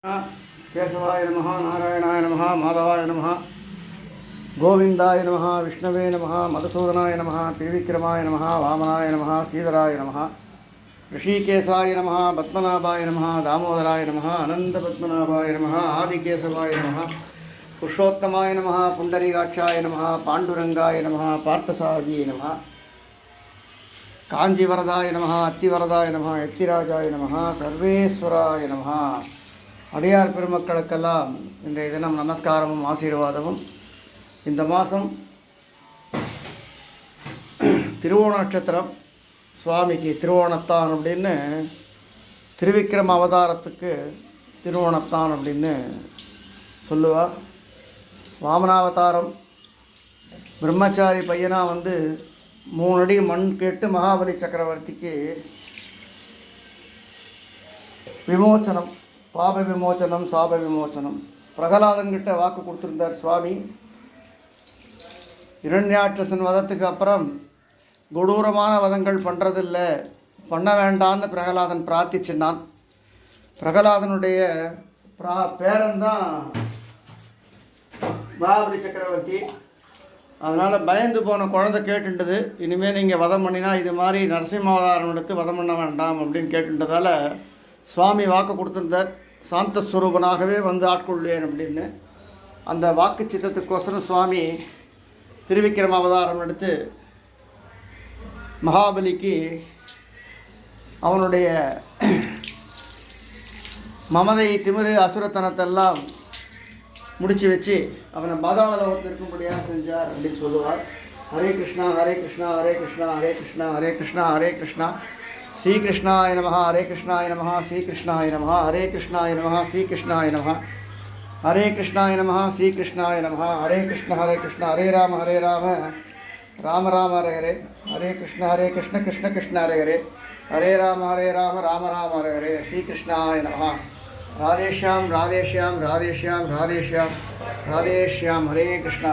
केशवाय नमः, नारायणाय नमः, माधवाय नमः, गोविंदाय नमः, विष्णवे नमः, मधुसूदनाय नमः, त्रिविक्रमाय नमः, वामनाय नमः, श्रीधराय नमः, ऋषिकेशाय नमः, पद्मनाभाय नमः, दामोदराय नमः, अनंतपद्मनाभाय नमः, आदिकेशवाय नमः, पुरुषोत्तमाय नमः, पुंडरीकाक्षाय नमः, पांडुरंगाय नमः, पार्थसारथिये नमः, कांजीवरदाय नमः, अत्तिवरदाय नमः, यत्तिराजाय नमः, सर्वेश्वराय नमः. அடியார் பெருமக்களுக்கெல்லாம் இன்றைய தினம் நமஸ்காரமும் ஆசீர்வாதமும். இந்த மாதம் திருவோண நட்சத்திரம், சுவாமிக்கு திருவோணத்தான் அப்படின்னு, திருவிக்ரம அவதாரத்துக்கு திருவோணத்தான் அப்படின்னு சொல்லுவார். வாமனாவதாரம் பிரம்மச்சாரி பையனாக வந்து 3 அடி மண் கேட்டு மகாபலி சக்கரவர்த்திக்கு விமோச்சனம், பாப விமோச்சனம், சாப விமோச்சனம். பிரகலாதன்கிட்ட வாக்கு கொடுத்துருந்தார் சுவாமி. இரண்யாட்சசன் வதத்துக்கு அப்புறம் கொடூரமான வதங்கள் பண்ணுறதில்ல, பண்ண வேண்டான்னு பிரகலாதன் பிரார்த்திச்சின்னான். பிரகலாதனுடைய பேரன்தான் மகாபலி சக்கரவர்த்தி. அதனால் பயந்து போன குழந்தை கேட்டுண்டது, இனிமேல் நீங்கள் வதம் பண்ணினா இது மாதிரி நரசிம்மாவதாரம் எடுத்து வதம் பண்ண வேண்டாம் அப்படின்னு கேட்டுன்றதால சுவாமி வாக்கு கொடுத்துருந்தார், சாந்தஸ்வரூபனாகவே வந்து ஆட்கொள்வேன் அப்படின்னு. அந்த வாக்கு சித்தத்துக்கோசரம் சுவாமி திருவிக்கிரம அவதாரம் எடுத்து மகாபலிக்கு அவனுடைய மமதை, திமிரு, அசுரத்தனத்தெல்லாம் முடிச்சு வச்சு அவனை பாதாள லோகத்தில் இருக்கும்படியாக செஞ்சார் அப்படின்னு சொல்லுவார். ஹரே கிருஷ்ணா ஹரே கிருஷ்ணா ஹரே கிருஷ்ணா ஹரே கிருஷ்ணா ஹரே கிருஷ்ணா ஹரே கிருஷ்ணா, ஸ்ரீகிருஷ்ணாய நமः ஹரே கிருஷ்ணாய நமः ஸ்ரீகிருஷ்ணாய நமः ஹரே கிருஷ்ணாய நமः ஸ்ரீகிருஷ்ணாய நமः ஹரே கிருஷ்ணாய நமः ஸ்ரீகிருஷ்ணாய நமः ஹரே கிருஷ்ண ஹரே ராம ராம ராம ஹரே ஹரே, ஹரே கிருஷ்ண கிருஷ்ண கிருஷ்ண ஹரே ஹரே ராம ராம ராம ஹரே ஹரே. ஸ்ரீகிருஷ்ணாய நமः. ராதேஷ்யாம் ராதேஷ்யாம் ராதேஷ்யாம் ராதேஷ்யாம் ராதேஷ்யாம். ஹரே கிருஷ்ணா.